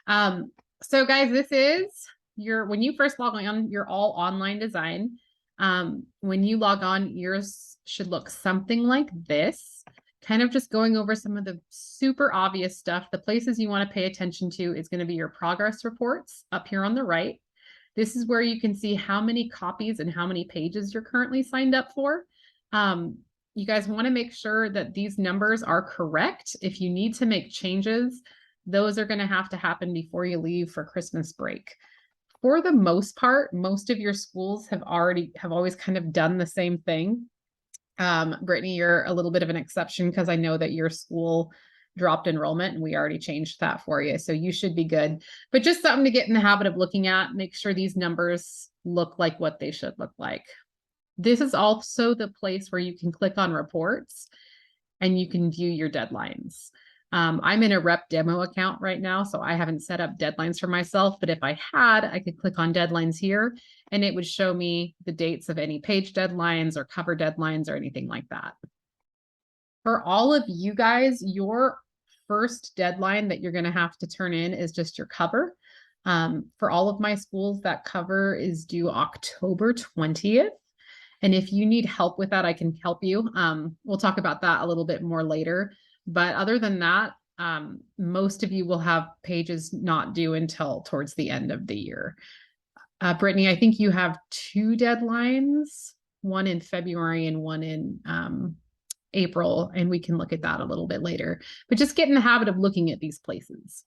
So guys, this is when you first log on, your all online design. When you log on, yours should look something like this, kind of just going over some of the super obvious stuff. The places you want to pay attention to is going to be your progress reports up here on the right. This is where you can see how many copies and how many pages you're currently signed up for. You guys want to make sure that these numbers are correct. If you need to make changes, those are going to have to happen before you leave for Christmas break. For the most part, most of your schools have always kind of done the same thing. Brittany, you're a little bit of an exception because I know that your school dropped enrollment and we already changed that for you. So you should be good, but just something to get in the habit of looking at, make sure these numbers look like what they should look like. This is also the place where you can click on reports and you can view your deadlines. I'm in a rep demo account right now, so I haven't set up deadlines for myself, but if I had, I could click on deadlines here and it would show me the dates of any page deadlines or cover deadlines or anything like that. For all of you guys, your first deadline that you're going to have to turn in is just your cover. For all of my schools, that cover is due October 20th. And if you need help with that, I can help you. We'll talk about that a little bit more later. But other than that, most of you will have pages not due until towards the end of the year. Brittany, I think you have 2 deadlines, one in February and one in April, and we can look at that a little bit later. But just get in the habit of looking at these places.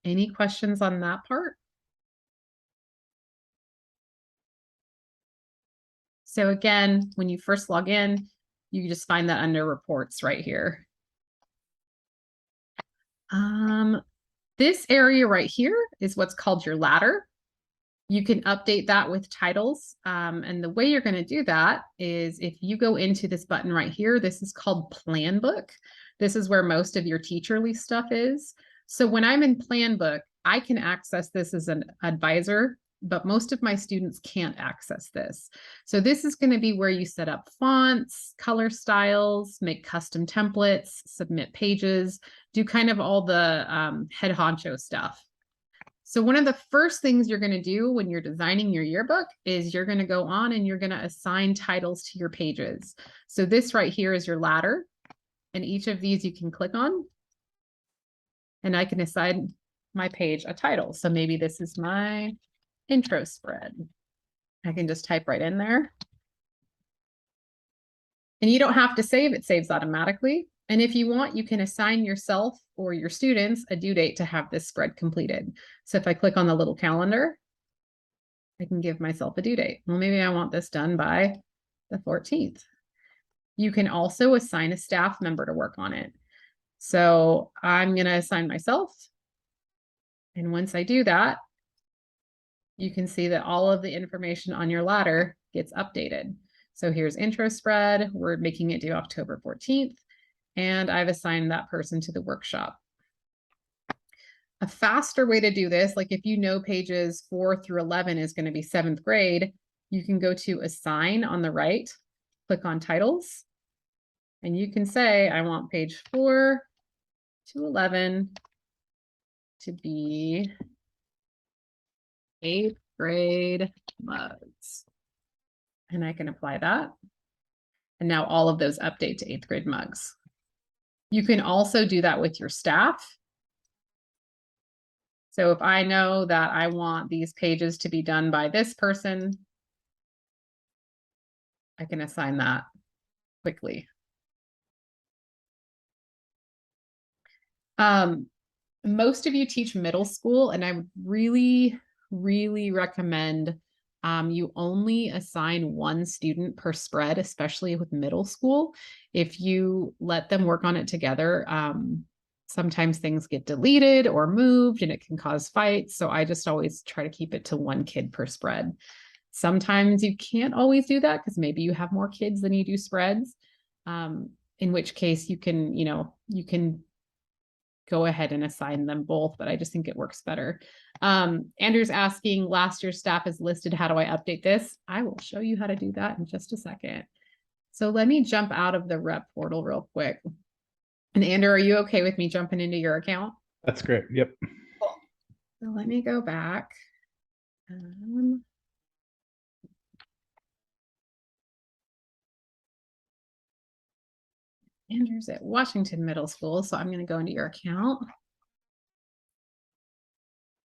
Any questions on that part? So again, when you first log in, you just find that under reports right here. This area right here is what's called your ladder. You can update that with titles. And the way you're going to do that is if you go into this button right here, this is called Planbook. This is where most of your teacherly stuff is. So when I'm in Planbook, I can access this as an advisor, but most of my students can't access this. So this is going to be where you set up fonts, color styles, make custom templates, submit pages, do kind of all the head honcho stuff. So one of the first things you're going to do when you're designing your yearbook is you're going to go on and you're going to assign titles to your pages. So this right here is your ladder, and each of these you can click on, and I can assign my page a title. So maybe this is my intro spread. I can just type right in there. And you don't have to save, it saves automatically. And if you want, you can assign yourself or your students a due date to have this spread completed. So if I click on the little calendar, I can give myself a due date. Well, maybe I want this done by the 14th. You can also assign a staff member to work on it. So I'm going to assign myself. And once I do that, you can see that all of the information on your ladder gets updated. So here's intro spread. We're making it due October 14th. And I've assigned that person to the workshop. A faster way to do this, like if you know pages 4 through 11 is going to be 7th grade, you can go to assign on the right, click on titles, and you can say, I want page 4 to 11 to be 8th grade mugs. And I can apply that. And now all of those update to 8th grade mugs. You can also do that with your staff. So if I know that I want these pages to be done by this person, I can assign that quickly. Most of you teach middle school, and I would really, really recommend you only assign 1 student per spread, especially with middle school. If you let them work on it together, sometimes things get deleted or moved and it can cause fights. So I just always try to keep it to 1 kid per spread. Sometimes you can't always do that because maybe you have more kids than you do spreads, in which case you can, you can go ahead and assign them both, but I just think it works better. Andrew's asking, last year's staff is listed. How do I update this? I will show you how to do that in just a second. So let me jump out of the rep portal real quick. And Andrew, are you okay with me jumping into your account? That's great. Yep. Cool. So let me go back. Andrew's at Washington Middle School, so I'm going to go into your account.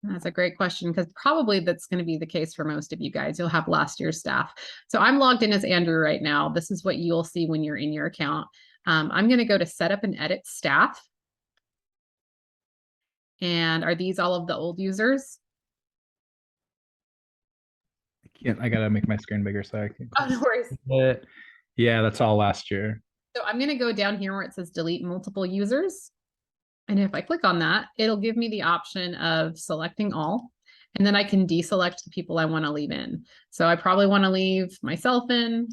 And that's a great question because probably that's going to be the case for most of you guys. You'll have last year's staff. So I'm logged in as Andrew right now. This is what you'll see when you're in your account. I'm going to go to set up and edit staff. And are these all of the old users? I gotta make my screen bigger so I can. Oh, no worries. It. Yeah, that's all last year. So I'm going to go down here where it says delete multiple users. And if I click on that, it'll give me the option of selecting all. And then I can deselect the people I want to leave in. So I probably want to leave myself in.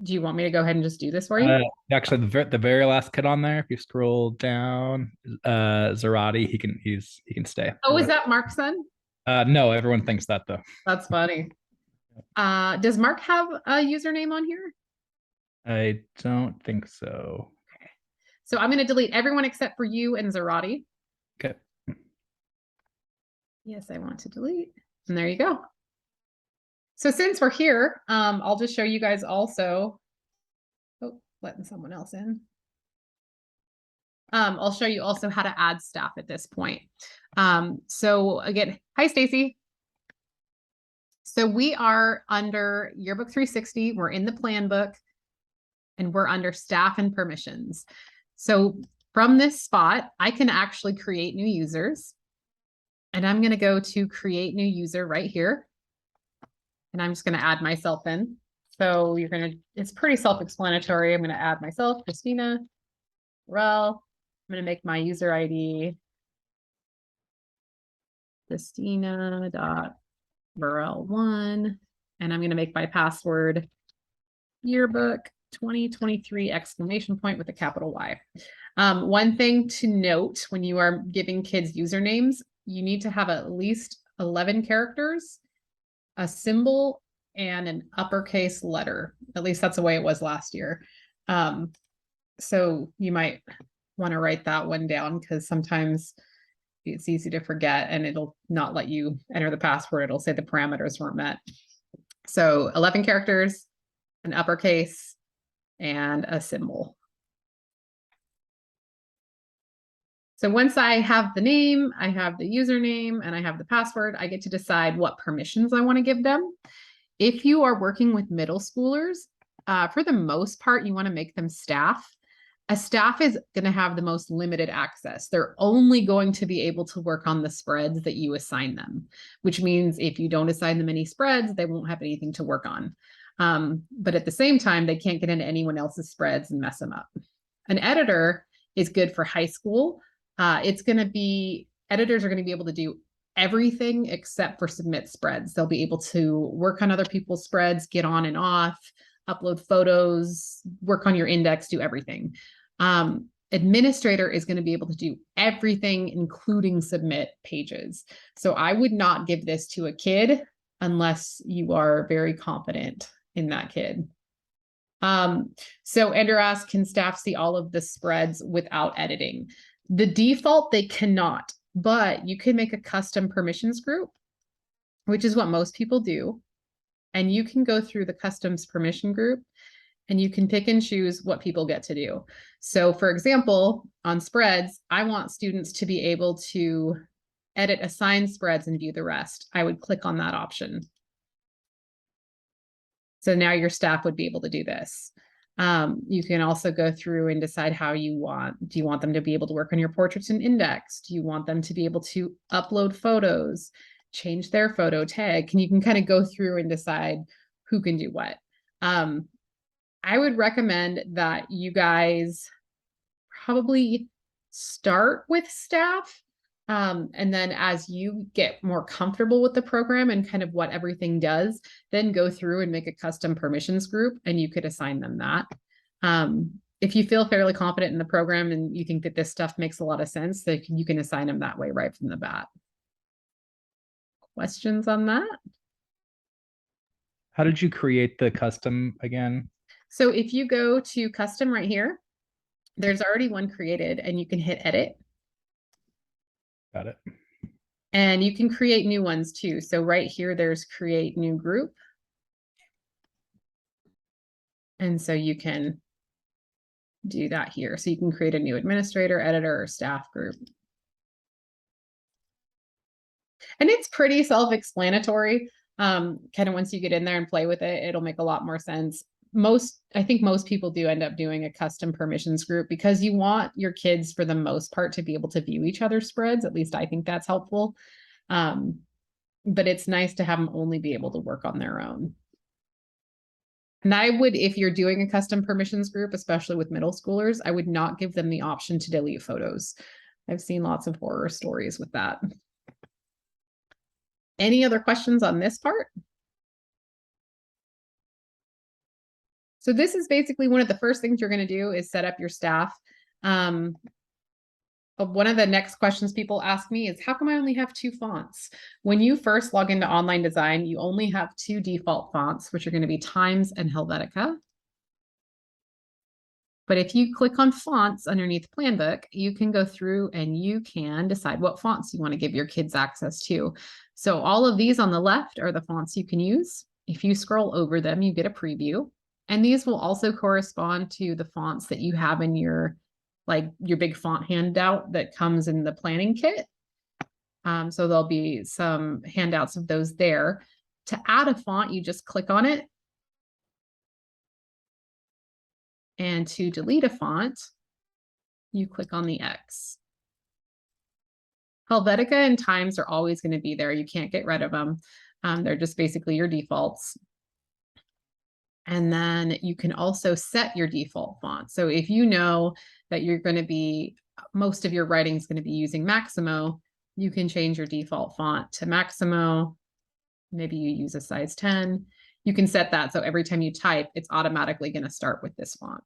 Do you want me to go ahead and just do this for you? Actually, the very last kid on there, if you scroll down, Zarati, he can stay. Oh, is that Mark's son? No, everyone thinks that though. That's funny. Does Mark have a username on here? I don't think so. Okay. So I'm going to delete everyone except for you and Zarati. Okay. Yes, I want to delete. And there you go. So since we're here, I'll just show you guys also. Oh, letting someone else in. I'll show you also how to add staff at this point. So again, hi, Stacy. So we are under Yearbook 360. We're in the plan book and we're under staff and permissions. So from this spot, I can actually create new users. And I'm going to go to create new user right here. And I'm just going to add myself in. So it's pretty self-explanatory. I'm going to add myself, Christina, Rel. I'm going to make my user ID Christina.Burrell1. And I'm going to make my password yearbook 2023 exclamation point with a capital Y. One thing to note when you are giving kids usernames, you need to have at least 11 characters, a symbol, and an uppercase letter. At least that's the way it was last year. So you might want to write that one down because sometimes it's easy to forget and it'll not let you enter the password. It'll say the parameters weren't met. So 11 characters, an uppercase, and a symbol. So once I have the name, I have the username, and I have the password, I get to decide what permissions I want to give them. If you are working with middle schoolers, for the most part, you want to make them staff. A staff is going to have the most limited access. They're only going to be able to work on the spreads that you assign them, which means if you don't assign them any spreads, they won't have anything to work on. But at the same time, they can't get into anyone else's spreads and mess them up. An editor is good for high school. Editors are going to be able to do everything except for submit spreads. They'll be able to work on other people's spreads, get on and off, upload photos, work on your index, do everything. Administrator is going to be able to do everything, including submit pages. So I would not give this to a kid unless you are very confident in that kid. So Andrew asks, can staff see all of the spreads without editing? The default, they cannot, but you can make a custom permissions group, which is what most people do. And you can go through the customs permission group and you can pick and choose what people get to do. So for example, on spreads, I want students to be able to edit assigned spreads and view the rest. I would click on that option. So now your staff would be able to do this. You can also go through and decide how you want. Do you want them to be able to work on your portraits and index? Do you want them to be able to upload photos, change their photo tag? You can kind of go through and decide who can do what. I would recommend that you guys probably start with staff. And then as you get more comfortable with the program and kind of what everything does, then go through and make a custom permissions group and you could assign them that. If you feel fairly confident in the program and you think that this stuff makes a lot of sense, then you can assign them that way right from the bat. Questions on that? How did you create the custom again? So if you go to custom right here, there's already one created and you can hit edit. Got it. And you can create new ones too. So right here, there's create new group. And so you can do that here. So you can create a new administrator, editor, or staff group. And it's pretty self-explanatory. Kind of once you get in there and play with it, it'll make a lot more sense. I think most people do end up doing a custom permissions group because you want your kids, for the most part, to be able to view each other's spreads. At least I think that's helpful. But it's nice to have them only be able to work on their own. And I would, if you're doing a custom permissions group, especially with middle schoolers, I would not give them the option to delete photos. I've seen lots of horror stories with that. Any other questions on this part? So this is basically one of the first things you're going to do is set up your staff. One of the next questions people ask me is, how come I only have 2 fonts? When you first log into online design, you only have 2 default fonts, which are going to be Times and Helvetica. But if you click on fonts underneath Planbook, you can go through and you can decide what fonts you want to give your kids access to. So all of these on the left are the fonts you can use. If you scroll over them, you get a preview. And these will also correspond to the fonts that you have in your big font handout that comes in the planning kit. So there'll be some handouts of those there. To add a font, you just click on it. And to delete a font, you click on the X. Helvetica and Times are always going to be there. You can't get rid of them. They're just basically your defaults. And then you can also set your default font. So if you know that you're going to be, most of your writing is going to be using Maximo, you can change your default font to Maximo. Maybe you use a size 10. You can set that so every time you type, it's automatically going to start with this font.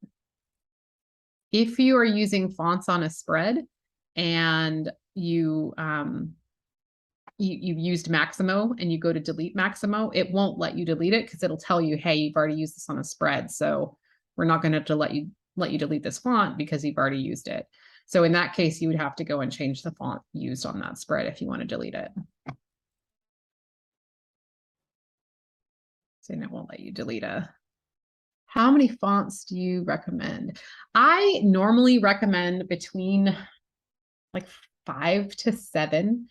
If you are using fonts on a spread and you've used Maximo and you go to delete Maximo, it won't let you delete it because it'll tell you, hey, you've already used this on a spread. So we're not going to let you delete this font because you've already used it. So in that case, you would have to go and change the font used on that spread if you want to delete it. So it won't let you delete a. How many fonts do you recommend? I normally recommend between like 5 to 7.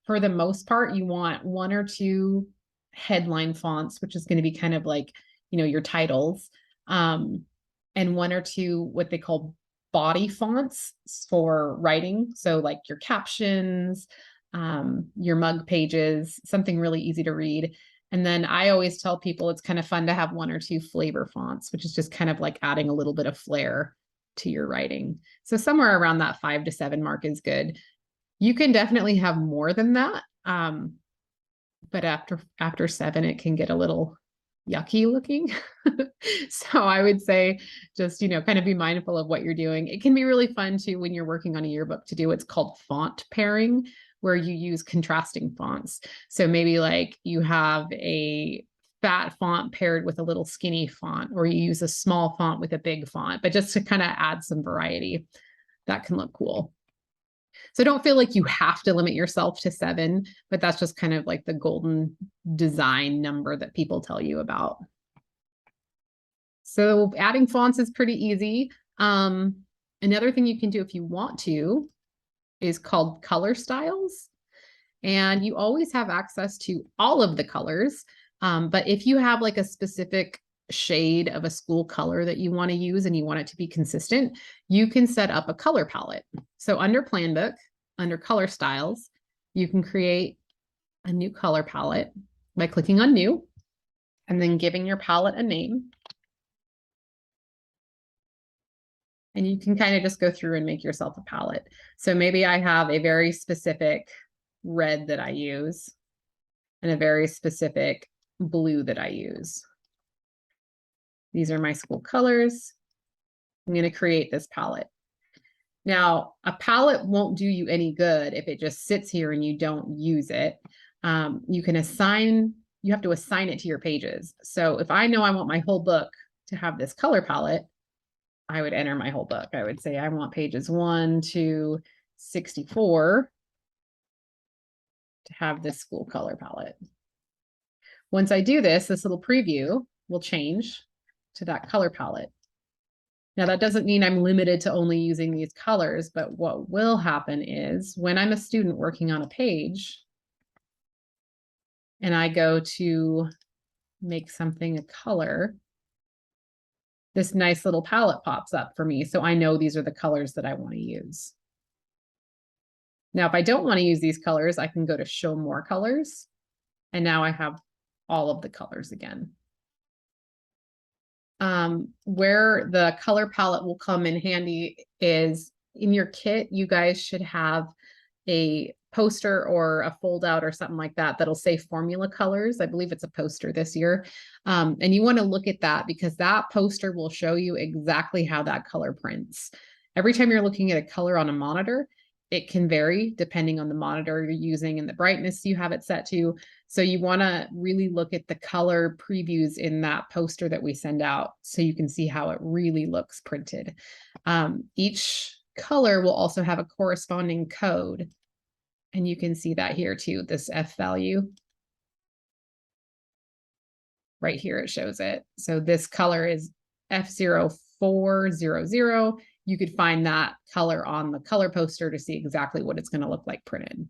For the most part, you want 1 or 2 headline fonts, which is going to be kind of like, your titles, and 1 or 2 what they call body fonts for writing. So like your captions, your mug pages, something really easy to read. And then I always tell people it's kind of fun to have 1 or 2 flavor fonts, which is just kind of like adding a little bit of flair to your writing. So somewhere around that 5 to 7 mark is good. You can definitely have more than that. But after 7, it can get a little yucky looking. So I would say just, kind of be mindful of what you're doing. It can be really fun too when you're working on a yearbook to do what's called font pairing, where you use contrasting fonts. So maybe like you have a fat font paired with a little skinny font, or you use a small font with a big font, but just to kind of add some variety. That can look cool. So don't feel like you have to limit yourself to 7, but that's just kind of like the golden design number that people tell you about. So adding fonts is pretty easy. Another thing you can do if you want to is called color styles. And you always have access to all of the colors. But if you have like a specific shade of a school color that you want to use and you want it to be consistent, you can set up a color palette. So under Planbook, under color styles, you can create a new color palette by clicking on new and then giving your palette a name. And you can kind of just go through and make yourself a palette. So maybe I have a very specific red that I use and a very specific blue that I use. These are my school colors. I'm going to create this palette. Now, a palette won't do you any good if it just sits here and you don't use it. You have to assign it to your pages. So if I know I want my whole book to have this color palette, I would enter my whole book. I would say I want pages 1 to 64 to have this school color palette. Once I do this, this little preview will change to that color palette. Now that doesn't mean I'm limited to only using these colors, but what will happen is when I'm a student working on a page and I go to make something a color, this nice little palette pops up for me. So I know these are the colors that I want to use. Now, if I don't want to use these colors, I can go to show more colors. And now I have all of the colors again. Where the color palette will come in handy is in your kit, you guys should have a poster or a fold out or something like that that'll say formula colors. I believe it's a poster this year. And you want to look at that because that poster will show you exactly how that color prints. Every time you're looking at a color on a monitor, it can vary depending on the monitor you're using and the brightness you have it set to. So you want to really look at the color previews in that poster that we send out so you can see how it really looks printed. Each color will also have a corresponding code. And you can see that here too, this F value. Right here it shows it. So this color is F0400. You could find that color on the color poster to see exactly what it's going to look like printed.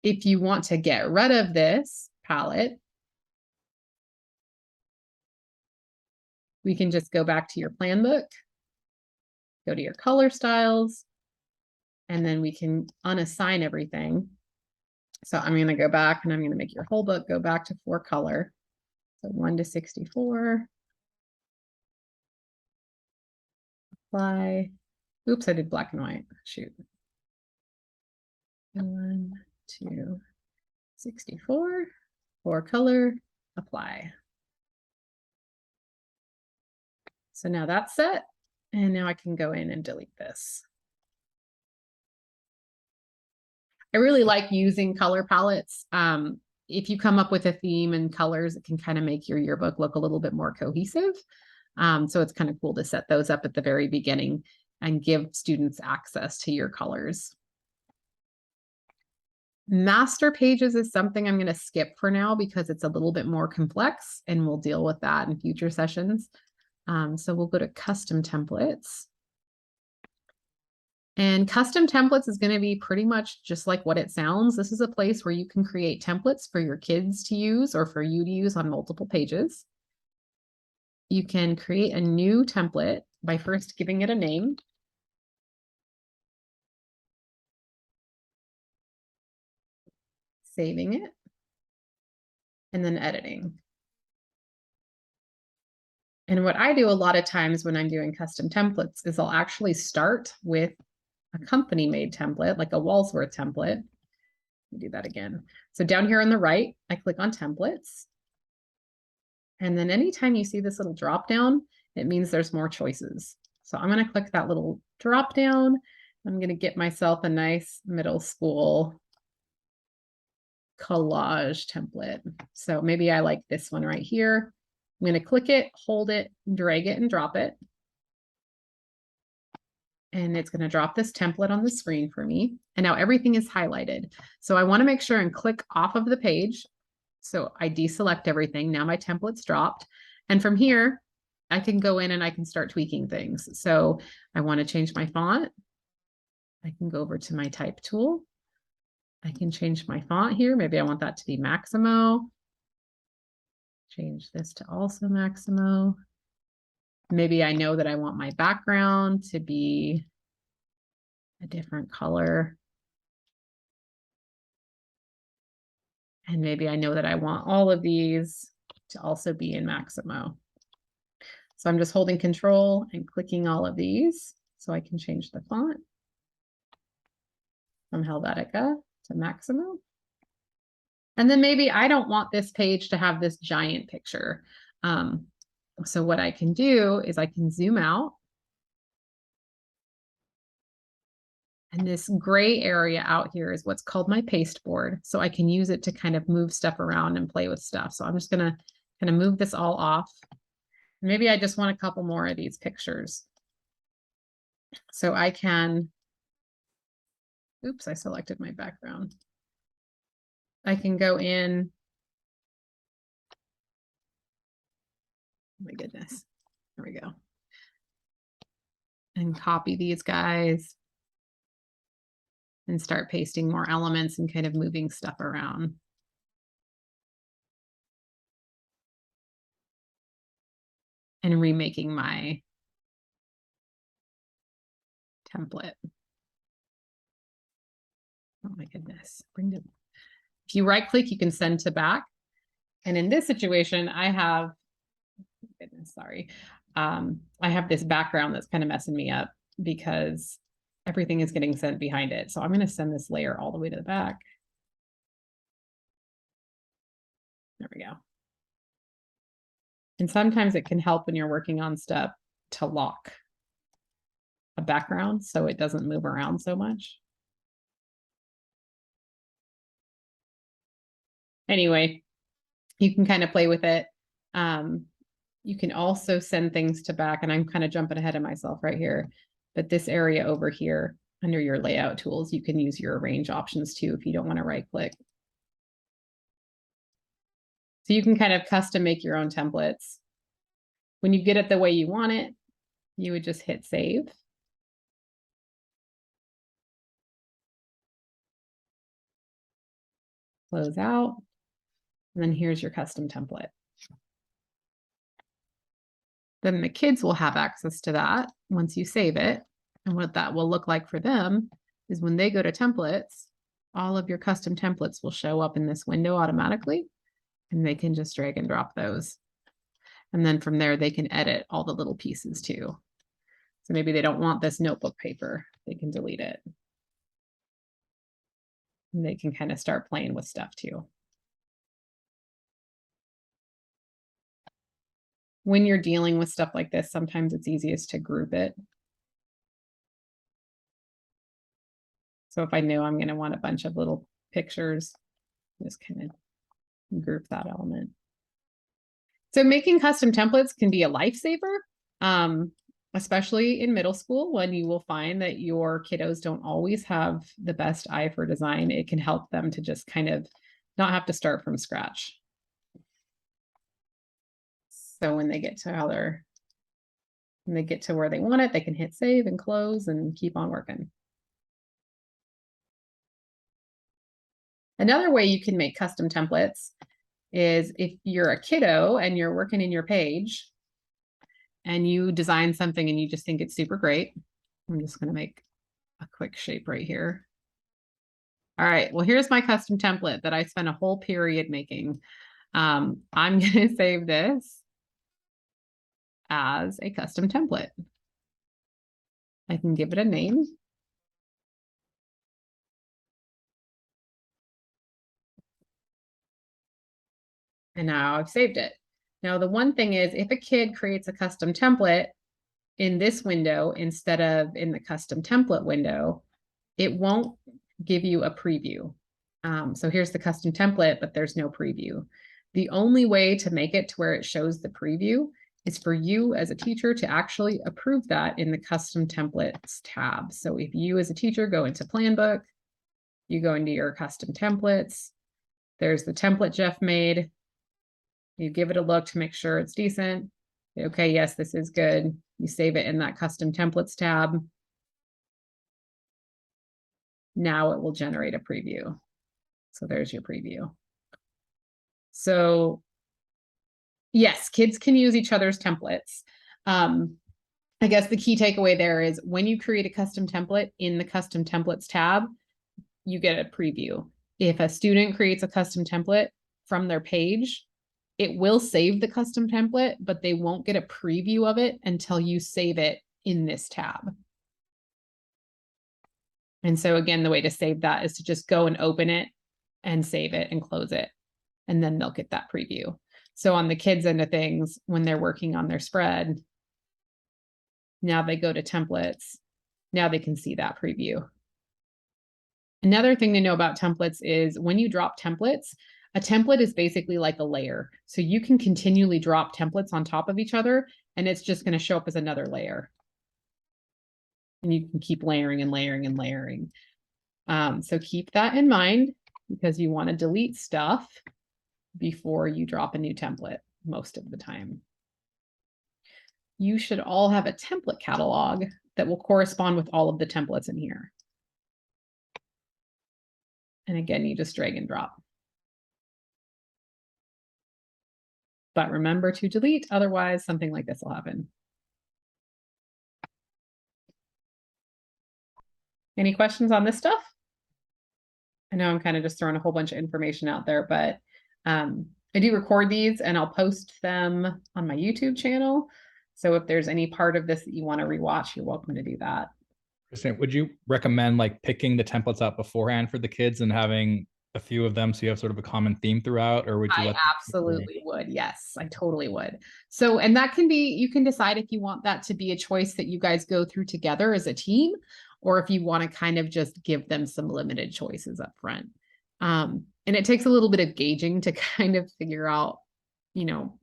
If you want to get rid of this palette, we can just go back to your plan book, go to your color styles, and then we can unassign everything. So I'm going to go back and I'm going to make your whole book go back to 4 color. So 1 to 64. Apply. Oops, I did black and white. Shoot. 1 to 64. 4 color. Apply. So now that's set. And now I can go in and delete this. I really like using color palettes. If you come up with a theme and colors, it can kind of make your yearbook look a little bit more cohesive. So it's kind of cool to set those up at the very beginning and give students access to your colors. Master pages is something I'm going to skip for now because it's a little bit more complex and we'll deal with that in future sessions. So we'll go to custom templates. And custom templates is going to be pretty much just like what it sounds. This is a place where you can create templates for your kids to use or for you to use on multiple pages. You can create a new template by first giving it a name. Saving it, and then editing. And what I do a lot of times when I'm doing custom templates is I'll actually start with a company-made template, like a Walsworth template. Let me do that again. So down here on the right, I click on templates. And then anytime you see this little drop down, it means there's more choices. So I'm going to click that little drop down. I'm going to get myself a nice middle school collage template. So maybe I like this one right here. I'm going to click it, hold it, drag it, and drop it. And it's going to drop this template on the screen for me. And now everything is highlighted. So I want to make sure and click off of the page. So I deselect everything. Now my template's dropped. And from here, I can go in and I can start tweaking things. So I want to change my font. I can go over to my type tool. I can change my font here. Maybe I want that to be Maximo. Change this to also Maximo. Maybe I know that I want my background to be a different color. And maybe I know that I want all of these to also be in Maximo. So I'm just holding Control and clicking all of these so I can change the font from Helvetica to Maximo. And then maybe I don't want this page to have this giant picture. So what I can do is I can zoom out. And this gray area out here is what's called my pasteboard. So I can use it to kind of move stuff around and play with stuff. So I'm just going to kind of move this all off. Maybe I just want a couple more of these pictures. So I can Oops, I selected my background. I can go in. Oh my goodness. There we go. And copy these guys and start pasting more elements and kind of moving stuff around. And remaking my template. Oh my goodness. If you right click, you can send to back. And in this situation, I have, goodness, sorry. I have this background that's kind of messing me up because everything is getting sent behind it. So I'm going to send this layer all the way to the back. There we go. And sometimes it can help when you're working on stuff to lock a background so it doesn't move around so much. Anyway, you can kind of play with it. You can also send things to back, and I'm kind of jumping ahead of myself right here. But this area over here under your layout tools, you can use your arrange options too if you don't want to right click. So you can kind of custom make your own templates. When you get it the way you want it, you would just hit save. Close out. And then here's your custom template. Then the kids will have access to that once you save it. And what that will look like for them is when they go to templates, all of your custom templates will show up in this window automatically, and they can just drag and drop those. And then from there, they can edit all the little pieces too. So maybe they don't want this notebook paper, they can delete it. And they can kind of start playing with stuff too. When you're dealing with stuff like this, sometimes it's easiest to group it. So if I know I'm going to want a bunch of little pictures, just kind of group that element. So making custom templates can be a lifesaver, especially in middle school when you will find that your kiddos don't always have the best eye for design. It can help them to just kind of not have to start from scratch. So when they get to where they want it, they can hit save and close and keep on working. Another way you can make custom templates is if you're a kiddo and you're working in your page and you design something and you just think it's super great. I'm just going to make a quick shape right here. All right, well, here's my custom template that I spent a whole period making. I'm going to save this as a custom template. I can give it a name. And now I've saved it. Now, the one thing is if a kid creates a custom template in this window instead of in the custom template window, it won't give you a preview. So here's the custom template, but there's no preview. The only way to make it to where it shows the preview is for you as a teacher to actually approve that in the custom templates tab. So if you as a teacher go into Planbook, you go into your custom templates, there's the template Jeff made. You give it a look to make sure it's decent. Okay, yes, this is good. You save it in that custom templates tab. Now it will generate a preview. So there's your preview. So yes, kids can use each other's templates. I guess the key takeaway there is when you create a custom template in the custom templates tab, you get a preview. If a student creates a custom template from their page, it will save the custom template, but they won't get a preview of it until you save it in this tab. And so again, the way to save that is to just go and open it and save it and close it. And then they'll get that preview. So on the kids' end of things, when they're working on their spread, now they go to templates. Now they can see that preview. Another thing to know about templates is when you drop templates, a template is basically like a layer. So you can continually drop templates on top of each other, and it's just going to show up as another layer. And you can keep layering and layering and layering. So keep that in mind because you want to delete stuff before you drop a new template most of the time. You should all have a template catalog that will correspond with all of the templates in here. And again, you just drag and drop. But remember to delete, otherwise something like this will happen. Any questions on this stuff? I know I'm kind of just throwing a whole bunch of information out there, but I do record these and I'll post them on my YouTube channel. So if there's any part of this that you want to rewatch, you're welcome to do that. Kristen, would you recommend like picking the templates out beforehand for the kids and having a few of them so you have sort of a common theme throughout, or would you I let absolutely would. Yes, I totally would. So, and that can be, you can decide if you want that to be a choice that you guys go through together as a team, or if you want to kind of just give them some limited choices up front. And it takes a little bit of gauging to kind of figure out, you know,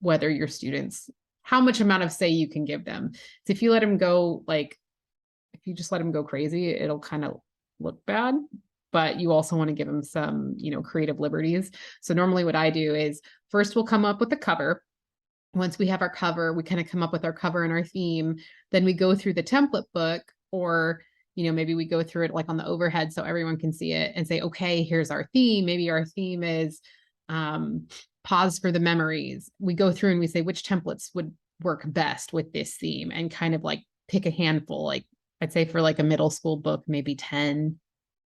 whether your students, how much amount of say you can give them. So if you let them go, like, if you just let them go crazy, it'll kind of look bad, but you also want to give them some, you know, creative liberties. So normally what I do is first we'll come up with a cover. Once we have our cover, we kind of come up with our cover and our theme. Then we go through the template book, or, you know, maybe we go through it like on the overhead so everyone can see it and say, okay, here's our theme. Maybe our theme is pause for the memories. We go through and we say which templates would work best with this theme and kind of like pick a handful. Like I'd say for like a middle school book, maybe 10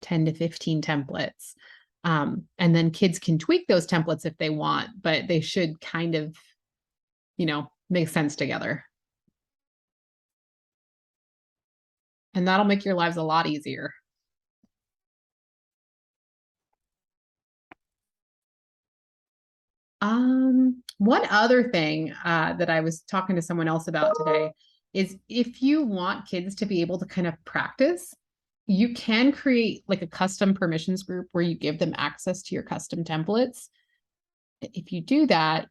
to 15 templates. And then kids can tweak those templates if they want, but they should kind of, you know, make sense together. And that'll make your lives a lot easier. One other thing that I was talking to someone else about today is if you want kids to be able to kind of practice, you can create like a custom permissions group where you give them access to your custom templates. If you do that,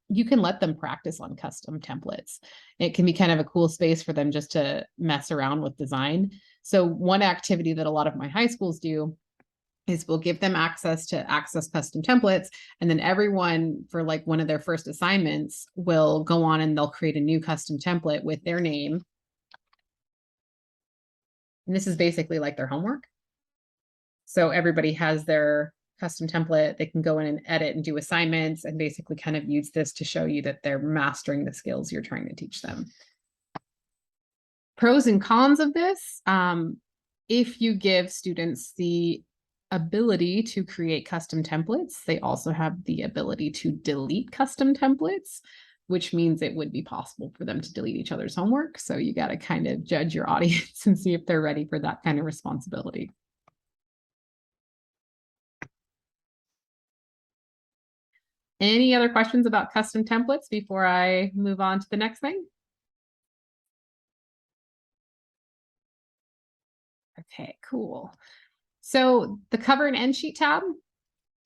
you can let them practice on custom templates. It can be kind of a cool space for them just to mess around with design. So one activity that a lot of my high schools do is we'll give them access to access custom templates. And then everyone for like one of their first assignments will go on and they'll create a new custom template with their name. And this is basically like their homework. So everybody has their custom template. They can go in and edit and do assignments and basically kind of use this to show you that they're mastering the skills you're trying to teach them. Pros and cons of this. If you give students the ability to create custom templates, they also have the ability to delete custom templates, which means it would be possible for them to delete each other's homework. So you got to kind of judge your audience and see if they're ready for that kind of responsibility. Any other questions about custom templates before I move on to the next thing? Okay, cool. So the cover and end sheet tab,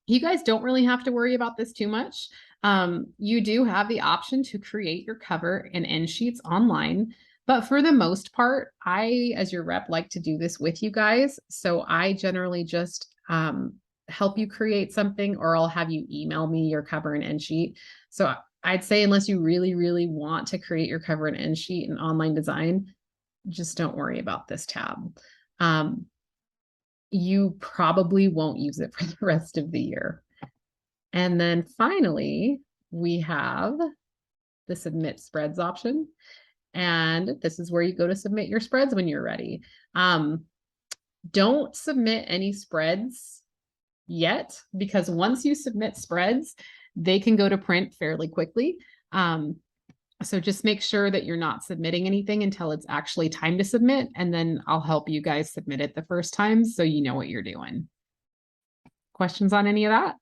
you guys don't really have to worry about this too much. You do have the option to create your cover and end sheets online, but for the most part, I, as your rep, like to do this with you guys. So I generally just help you create something, or I'll have you email me your cover and end sheet. So I'd say unless you really, really want to create your cover and end sheet in online design, just don't worry about this tab. You probably won't use it for the rest of the year. And then finally, we have the submit spreads option. And this is where you go to submit your spreads when you're ready. Don't submit any spreads yet, because once you submit spreads, they can go to print fairly quickly. So just make sure that you're not submitting anything until it's actually time to submit, and then I'll help you guys submit it the first time so you know what you're doing. Questions on any of that?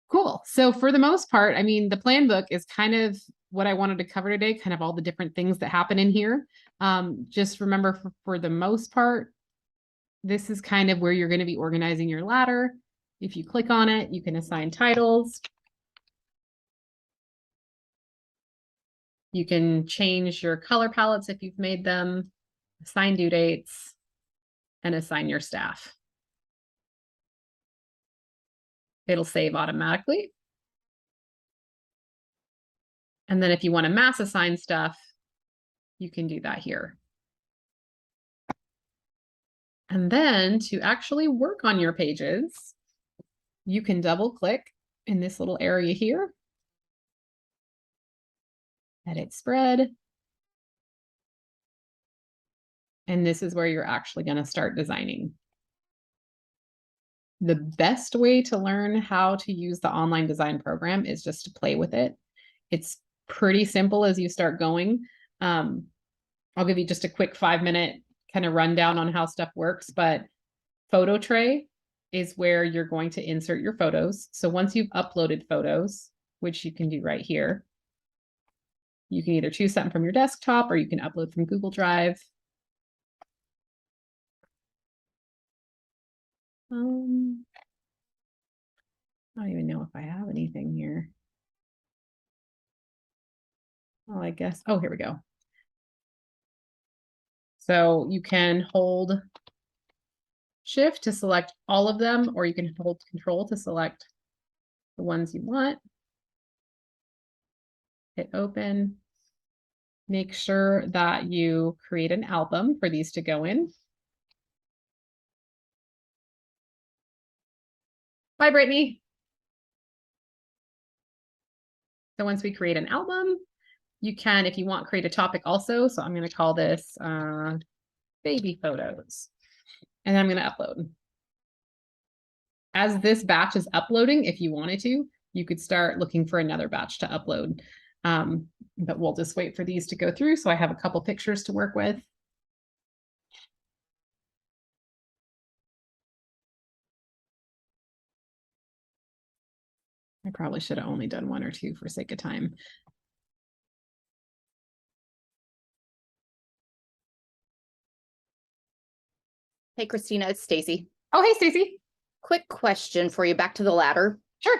Cool. So for the most part, I mean, the plan book is kind of what I wanted to cover today, kind of all the different things that happen in here. Just remember for the most part, this is kind of where you're going to be organizing your ladder. If you click on it, you can assign titles. You can change your color palettes if you've made them, assign due dates, and assign your staff. It'll save automatically. And then if you want to mass assign stuff, you can do that here. And then to actually work on your pages, you can double click in this little area here. Edit spread. And this is where you're actually going to start designing. The best way to learn how to use the online design program is just to play with it. It's pretty simple as you start going. I'll give you just a quick 5-minute kind of rundown on how stuff works, but photo tray is where you're going to insert your photos. So once you've uploaded photos, which you can do right here, you can either choose something from your desktop or you can upload from Google Drive. I don't even know if I have anything here. Oh, I guess, oh, here we go. So you can hold Shift to select all of them, or you can hold Control to select the ones you want. Hit open. Make sure that you create an album for these to go in. Bye, Brittany. So once we create an album, you can, if you want, create a topic also. So I'm going to call this baby photos. And then I'm going to upload. As this batch is uploading, if you wanted to, you could start looking for another batch to upload. But we'll just wait for these to go through. So I have a couple pictures to work with. I probably should have only done 1 or 2 for sake of time. Hey, Christina, it's Stacy. Oh, hey, Stacy. Quick question for you. Back to the ladder. Sure.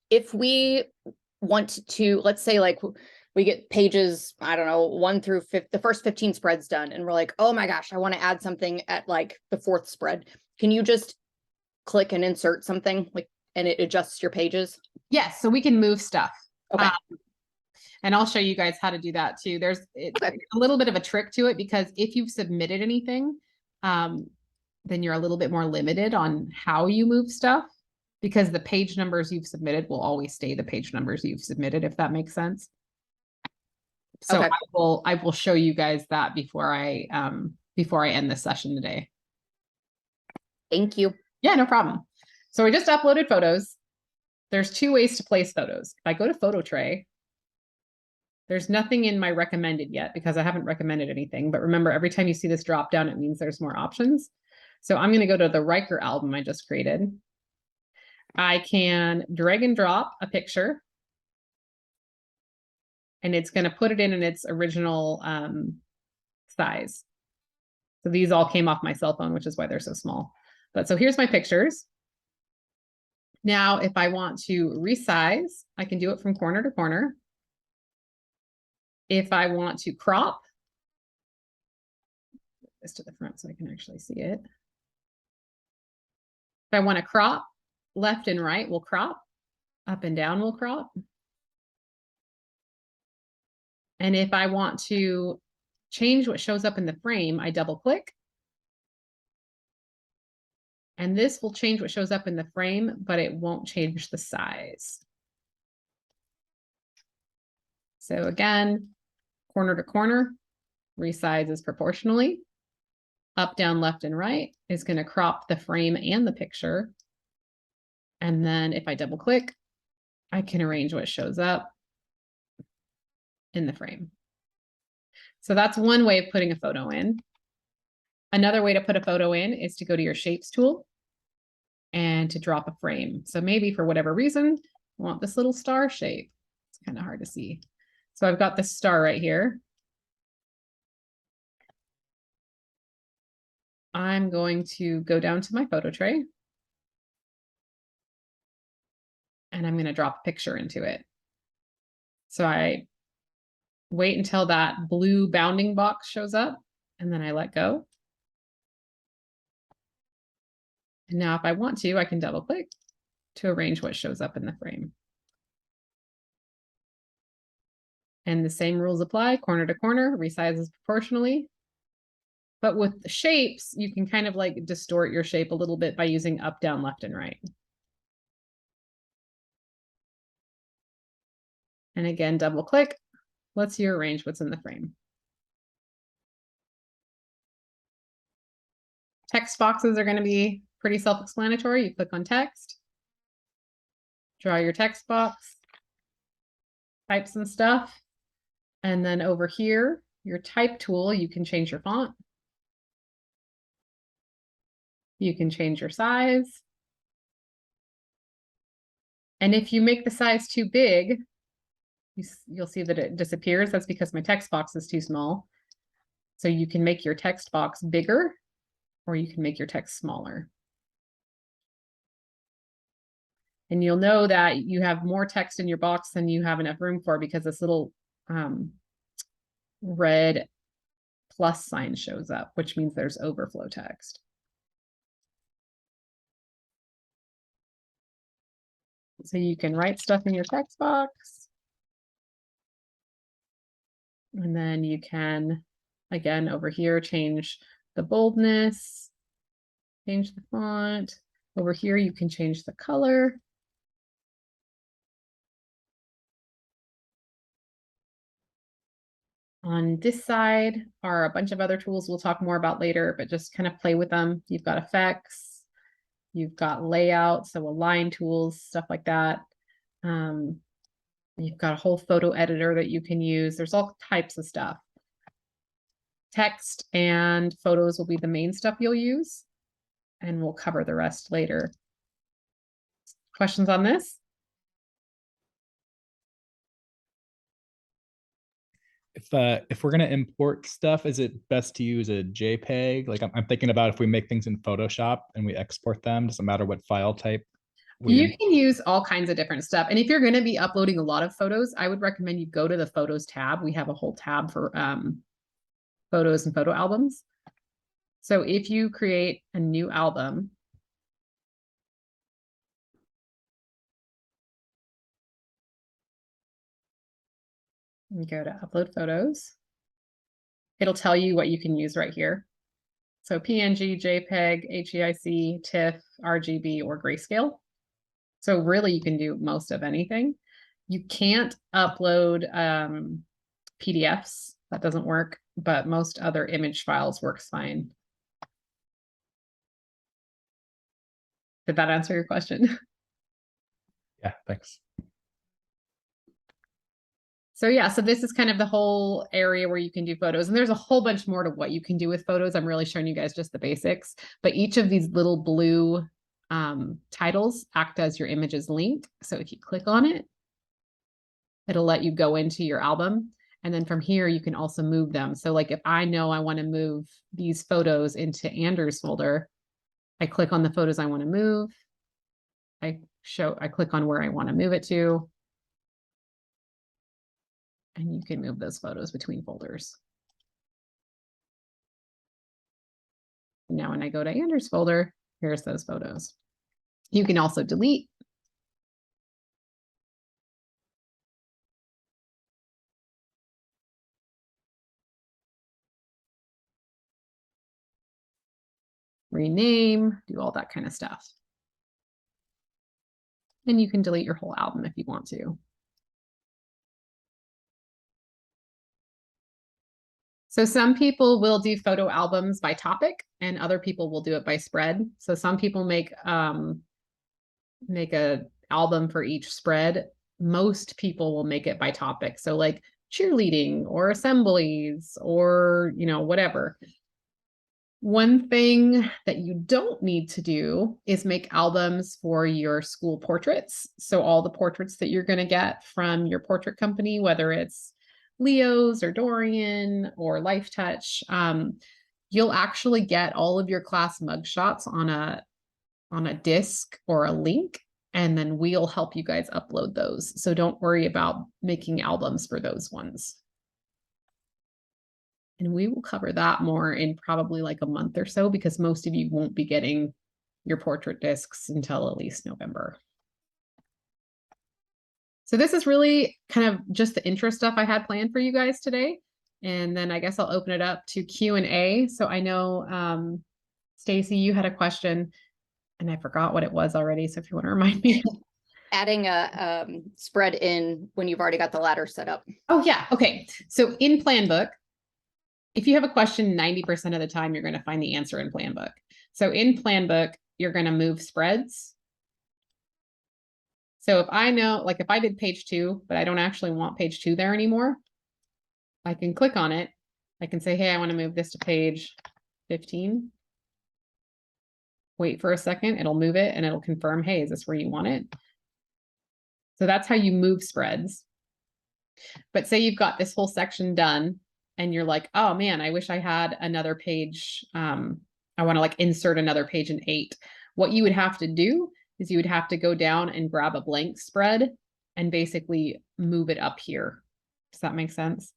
If we want to, let's say like we get pages, I don't know, 1 through 5, the first 15 spreads done, and we're like, oh my gosh, I want to add something at like the 4th spread. Can you just click and insert something like, and it adjusts your pages? Yes, so we can move stuff. Okay. And I'll show you guys how to do that too. There's a little bit of a trick to it, because if you've submitted anything, then you're a little bit more limited on how you move stuff, because the page numbers you've submitted will always stay the page numbers you've submitted, if that makes sense. So Okay. I will show you guys that before I end this session today. Thank you. Yeah, no problem. So I just uploaded photos. There's 2 ways to place photos. If I go to photo tray, there's nothing in my recommended yet because I haven't recommended anything. But remember, every time you see this drop down, it means there's more options. So I'm going to go to the Riker album I just created. I can drag and drop a picture, and it's going to put it in its original size. So these all came off my cell phone, which is why they're so small. But so here's my pictures. Now, if I want to resize, I can do it from corner to corner. If I want to crop this to the front so I can actually see it. If I want to crop, left and right will crop, up and down will crop. And if I want to change what shows up in the frame, I double click. And this will change what shows up in the frame, but it won't change the size. So again, corner to corner, resizes proportionally. Up, down, left, and right is going to crop the frame and the picture. And then if I double click, I can arrange what shows up in the frame. So that's one way of putting a photo in. Another way to put a photo in is to go to your shapes tool and to drop a frame. So maybe for whatever reason, I want this little star shape. It's kind of hard to see. So I've got this star right here. I'm going to go down to my photo tray. And I'm going to drop a picture into it. So I wait until that blue bounding box shows up, and then I let go. And now if I want to, I can double click to arrange what shows up in the frame. And the same rules apply, corner to corner, resizes proportionally. But with the shapes, you can kind of like distort your shape a little bit by using up, down, left, and right. And again, double click, lets you arrange what's in the frame. Text boxes are going to be pretty self-explanatory. You click on text, draw your text box, type some stuff, and then over here, your type tool, you can change your font. You can change your size. And if you make the size too big, you'll see that it disappears. That's because my text box is too small. So you can make your text box bigger, or you can make your text smaller. And you'll know that you have more text in your box than you have enough room for, because this little red plus sign shows up, which means there's overflow text. So you can write stuff in your text box. And then you can, again, over here, change the boldness, change the font. Over here, you can change the color. On this side are a bunch of other tools we'll talk more about later, but just kind of play with them. You've got effects, you've got layout, so align tools, stuff like that. You've got a whole photo editor that you can use. There's all types of stuff. Text and photos will be the main stuff you'll use, and we'll cover the rest later. Questions on this? If we're gonna import stuff, is it best to use a JPEG? Like I'm thinking about if we make things in Photoshop and we export them, doesn't matter what file type. You can use all kinds of different stuff. And if you're going to be uploading a lot of photos, I would recommend you go to the photos tab. We have a whole tab for photos and photo albums. So if you create a new album, and go to upload photos, it'll tell you what you can use right here. So PNG, JPEG, HEIC, TIFF, RGB, or grayscale. So really you can do most of anything. You can't upload PDFs. That doesn't work, but most other image files works fine. Did that answer your question? Yeah, thanks. So yeah, so this is kind of the whole area where you can do photos, and there's a whole bunch more to what you can do with photos. I'm really showing you guys just the basics, but each of these little blue titles act as your image's link. So if you click on it, it'll let you go into your album. And then from here, you can also move them. So like if I know I want to move these photos into Anders folder, I click on the photos I want to move. I click on where I want to move it to. And you can move those photos between folders. Now, when I go to Anders folder, here's those photos. You can also delete. Rename, do all that kind of stuff. And you can delete your whole album if you want to. So some people will do photo albums by topic, and other people will do it by spread. So some people make a album for each spread. Most people will make it by topic. So like cheerleading or assemblies or, whatever. One thing that you don't need to do is make albums for your school portraits. So all the portraits that you're going to get from your portrait company, whether it's Leo's or Dorian or Life Touch, you'll actually get all of your class mugshots on a disc or a link, and then we'll help you guys upload those. So don't worry about making albums for those ones. And we will cover that more in probably like a month or so, because most of you won't be getting your portrait discs until at least November. So this is really kind of just the intro stuff I had planned for you guys today. And then I guess I'll open it up to Q&A. So I know, Stacy, you had a question and I forgot what it was already. So if you want to remind me. Adding a spread in when you've already got the ladder set up. Oh yeah. Okay. So in Planbook, if you have a question, 90% of the time, you're going to find the answer in Planbook. So in Planbook, you're going to move spreads. So if I know, like if I did page 2, but I don't actually want page 2 there anymore, I can click on it. I can say, hey, I want to move this to page 15. Wait for a second, it'll move it and it'll confirm, hey, is this where you want it? So that's how you move spreads. But say you've got this whole section done and you're like, oh man, I wish I had another page. I want to like insert another page in 8. What you would have to do is you would have to go down and grab a blank spread and basically move it up here. Does that make sense?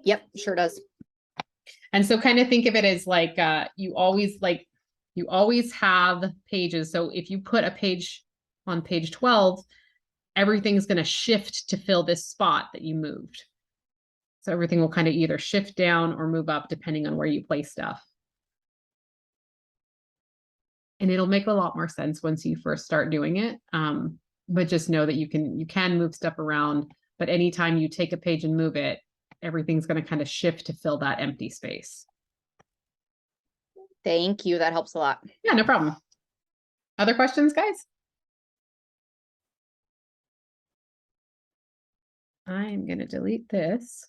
Yep, sure does. And so kind of think of it as like, you always have pages. So if you put a page on page 12, everything's going to shift to fill this spot that you moved. So everything will kind of either shift down or move up depending on where you place stuff. And it'll make a lot more sense once you first start doing it. But just know that you can move stuff around, but anytime you take a page and move it, everything's going to kind of shift to fill that empty space. Thank you. That helps a lot. Yeah, no problem. Other questions, guys? I'm going to delete this.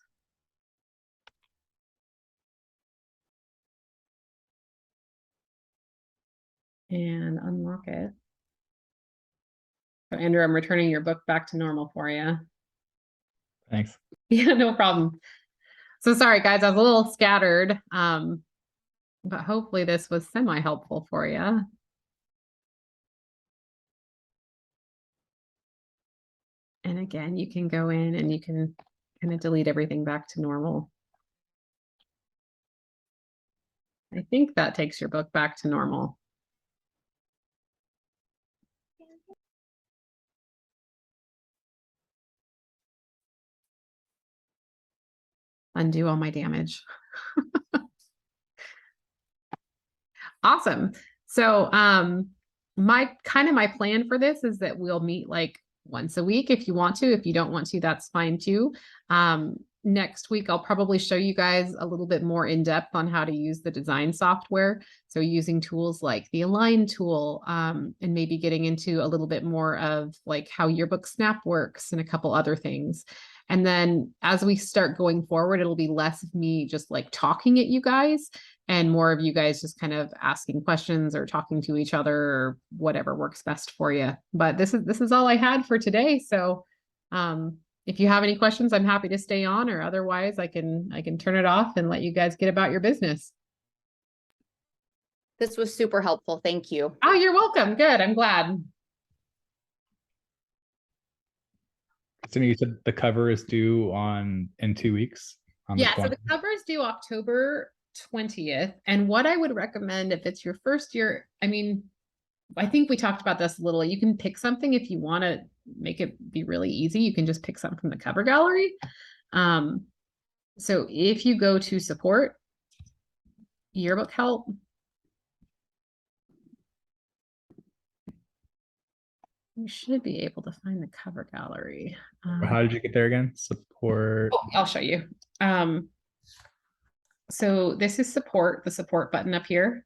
And unlock it. So Andrew, I'm returning your book back to normal for you. Thanks. Yeah, no problem. So sorry, guys, I was a little scattered, but hopefully this was semi-helpful for you. And again, you can go in and you can kind of delete everything back to normal. I think that takes your book back to normal. Undo all my damage. Awesome. So my plan for this is that we'll meet like once a week if you want to. If you don't want to, that's fine too. Next week, I'll probably show you guys a little bit more in depth on how to use the design software. So using tools like the Align tool, and maybe getting into a little bit more of like how Yearbook Snap works and a couple other things. And then as we start going forward, it'll be less of me just like talking at you guys and more of you guys just kind of asking questions or talking to each other or whatever works best for you. But this is all I had for today. So if you have any questions, I'm happy to stay on, or otherwise I can turn it off and let you guys get about your business. This was super helpful. Thank you. Oh, you're welcome. Good. I'm glad. So you said the cover is due in 2 weeks. Yeah, so the cover is due October 20th. And what I would recommend if it's your first year, I mean, I think we talked about this a little. You can pick something if you want to make it be really easy. You can just pick something from the cover gallery. So if you go to support, yearbook help, you should be able to find the cover gallery. How did you get there again? Support. Oh, I'll show you. So this is support, the support button up here.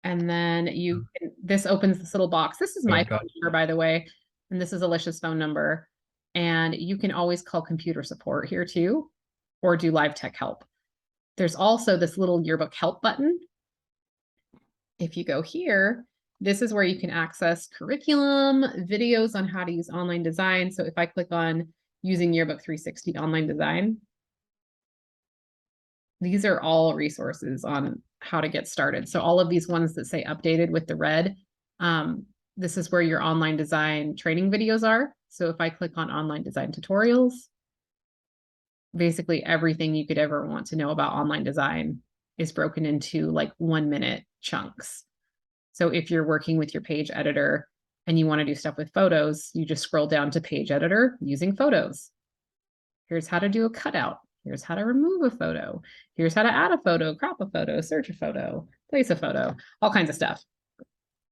And then this opens this little box. This is my phone number, by the way. And this is Alicia's phone number. And you can always call computer support here too, or do live tech help. There's also this little yearbook help button. If you go here, this is where you can access curriculum, videos on how to use online design. So if I click on using Yearbook 360 online design, these are all resources on how to get started. So all of these ones that say updated with the red, this is where your online design training videos are. So if I click on online design tutorials, basically everything you could ever want to know about online design is broken into like 1 minute chunks. So if you're working with your page editor and you want to do stuff with photos, you just scroll down to page editor using photos. Here's how to do a cutout. Here's how to remove a photo. Here's how to add a photo, crop a photo, search a photo, place a photo, all kinds of stuff.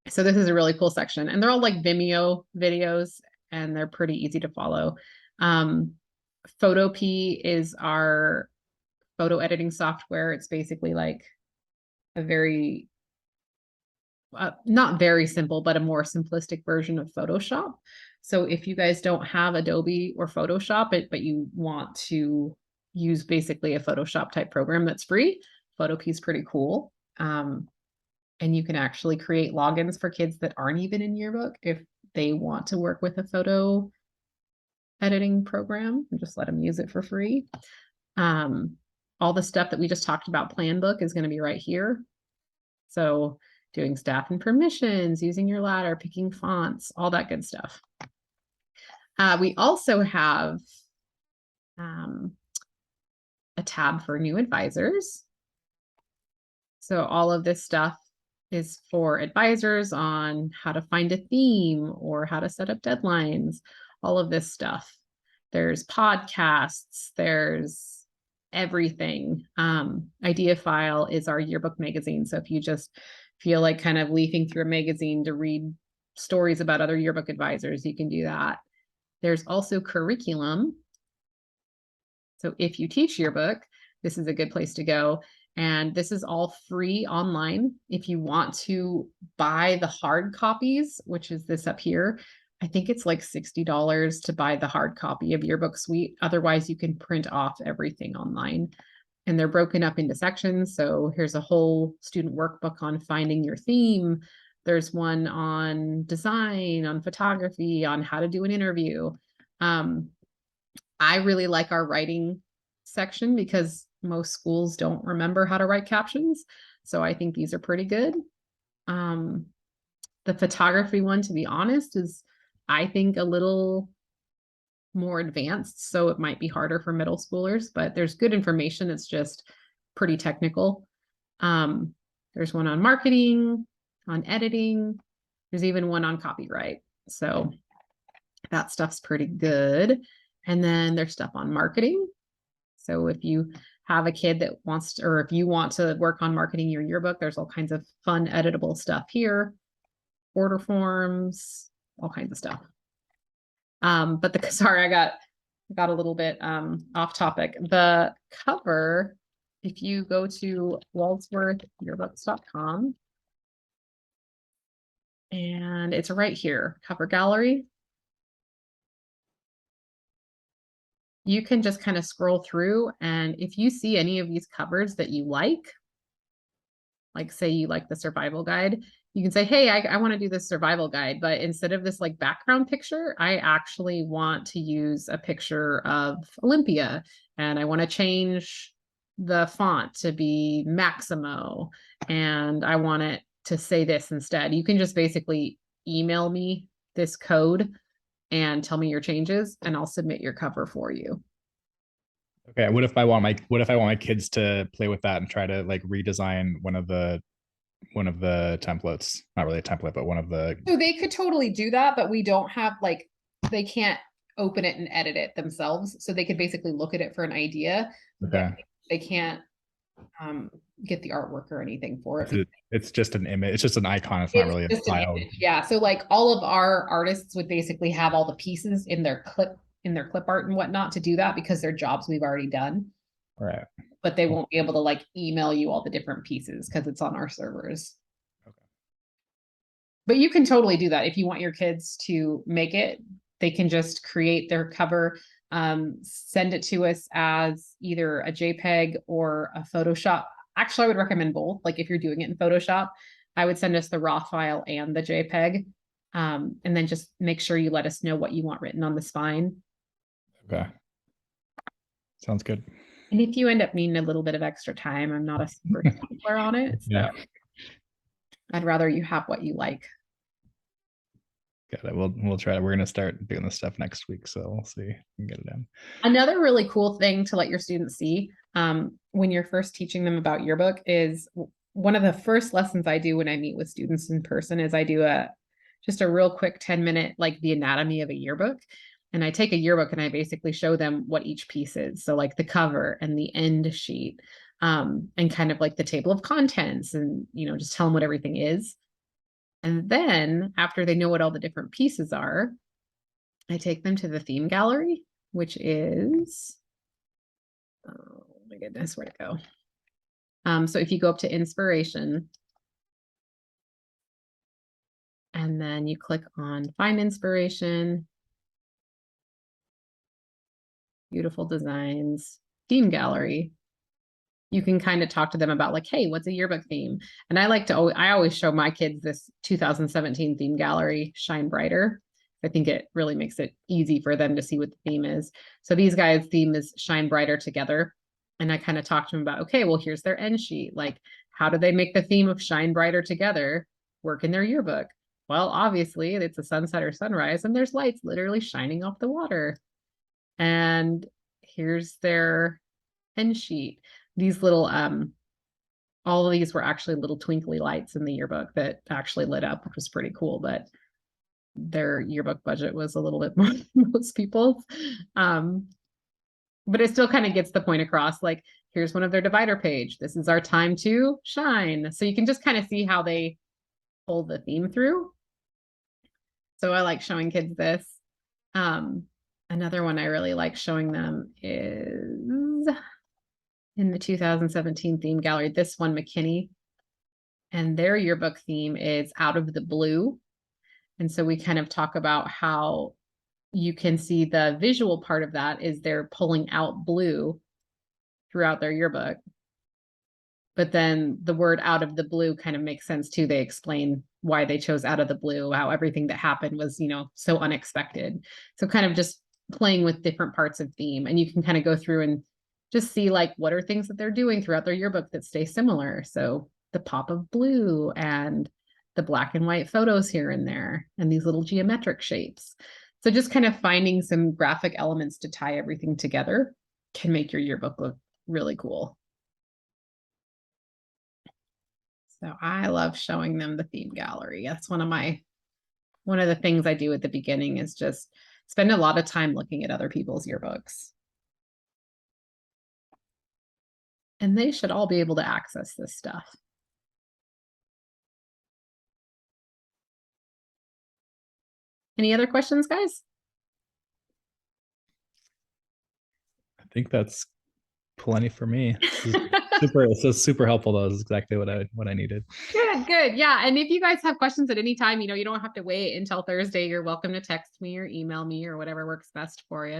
So this is a really cool section, and they're all like Vimeo videos, and they're pretty easy to follow. Photopea is our photo editing software. It's basically like a very not very simple, but a more simplistic version of Photoshop. So if you guys don't have Adobe or Photoshop, but you want to use basically a Photoshop type program that's free, Photopea is pretty cool. And you can actually create logins for kids that aren't even in yearbook if they want to work with a photo editing program, and just let them use it for free. All the stuff that we just talked about, Planbook, is going to be right here. So doing staff and permissions, using your ladder, picking fonts, all that good stuff. We also have a tab for new advisors. So all of this stuff is for advisors on how to find a theme or how to set up deadlines, all of this stuff. There's podcasts, there's everything. Idea File is our yearbook magazine. So if you just feel like kind of leafing through a magazine to read stories about other yearbook advisors, you can do that. There's also curriculum. So if you teach yearbook, this is a good place to go. And this is all free online. If you want to buy the hard copies, which is this up here, I think it's like $60 to buy the hard copy of Yearbook Suite. Otherwise, you can print off everything online. And they're broken up into sections. So here's a whole student workbook on finding your theme. There's one on design, on photography, on how to do an interview. I really like our writing section because most schools don't remember how to write captions. So I think these are pretty good. The photography one, to be honest, is I think a little more advanced. So it might be harder for middle schoolers, but there's good information. It's just pretty technical. There's one on marketing, on editing. There's even one on copyright. So that stuff's pretty good. And then there's stuff on marketing. So if you have a kid that wants to, or if you want to work on marketing your yearbook, there's all kinds of fun editable stuff here. Order forms, all kinds of stuff. But sorry, I got a little bit off topic. The cover, if you go to waldsworthyearbooks.com, and it's right here, cover gallery. You can just kind of scroll through, and if you see any of these covers that you like say you like the survival guide, you can say, hey, I want to do this survival guide, but instead of this like background picture, I actually want to use a picture of Olympia, and I want to change the font to be Maximo, and I want it to say this instead. You can just basically email me this code and tell me your changes, and I'll submit your cover for you. Okay, what if I want my kids to play with that and try to like redesign one of the templates? Not really a template, but one of the. So they could totally do that, but we don't have they can't open it and edit it themselves. So they could basically look at it for an idea. Okay. They can't get the artwork or anything for it. It's just an image. It's just an icon. It's not really a file. Yeah. So like all of our artists would basically have all the pieces in their clip art and whatnot to do that, because they're jobs we've already done. Right. But they won't be able to like email you all the different pieces because it's on our servers. Okay. But you can totally do that if you want your kids to make it. They can just create their cover, send it to us as either a JPEG or a Photoshop. Actually, I would recommend both. Like if you're doing it in Photoshop, I would send us the raw file and the JPEG. And then just make sure you let us know what you want written on the spine. Okay. Sounds good. And if you end up needing a little bit of extra time, I'm not a super stickler on it. So yeah. I'd rather you have what you like. Got it. We'll try it. We're gonna start doing this stuff next week, so we'll see if we can get it done. Another really cool thing to let your students see when you're first teaching them about yearbook is one of the first lessons I do when I meet with students in person is I do just a real quick 10-minute, like the anatomy of a yearbook. And I take a yearbook and I basically show them what each piece is. So like the cover and the end sheet, and kind of like the table of contents and, just tell them what everything is. And then after they know what all the different pieces are, I take them to the theme gallery, which is, oh my goodness, where'd it go? So if you go up to inspiration, and then you click on find inspiration, beautiful designs, theme gallery, you can kind of talk to them about like, hey, what's a yearbook theme? And I always show my kids this 2017 theme gallery, Shine Brighter. I think it really makes it easy for them to see what the theme is. So these guys' theme is Shine Brighter Together. And I kind of talk to them about, okay, well, here's their end sheet. Like, how do they make the theme of Shine Brighter Together work in their yearbook? Well, obviously, it's a sunset or sunrise, and there's lights literally shining off the water. And here's their end sheet. These little, all of these were actually little twinkly lights in the yearbook that actually lit up, which was pretty cool, but their yearbook budget was a little bit more than most people's. But it still kind of gets the point across, like, here's one of their divider page. This is our time to shine. So you can just kind of see how they pull the theme through. So I like showing kids this. Another one I really like showing them is in the 2017 theme gallery, this one, McKinney, and their yearbook theme is Out of the Blue. And so we kind of talk about how you can see the visual part of that is they're pulling out blue throughout their yearbook. But then the word out of the blue kind of makes sense too. They explain why they chose out of the blue, how everything that happened was, so unexpected. So kind of just playing with different parts of theme. And you can kind of go through and just see like what are things that they're doing throughout their yearbook that stay similar. So the pop of blue and the black and white photos here and there, and these little geometric shapes. So just kind of finding some graphic elements to tie everything together can make your yearbook look really cool. So I love showing them the theme gallery. That's one of the things I do at the beginning is just spend a lot of time looking at other people's yearbooks. And they should all be able to access this stuff. Any other questions, guys? I think that's plenty for me. Super helpful though. This is exactly what I needed. Good. Yeah. And if you guys have questions at any time, you don't have to wait until Thursday. You're welcome to text me or email me or whatever works best for you.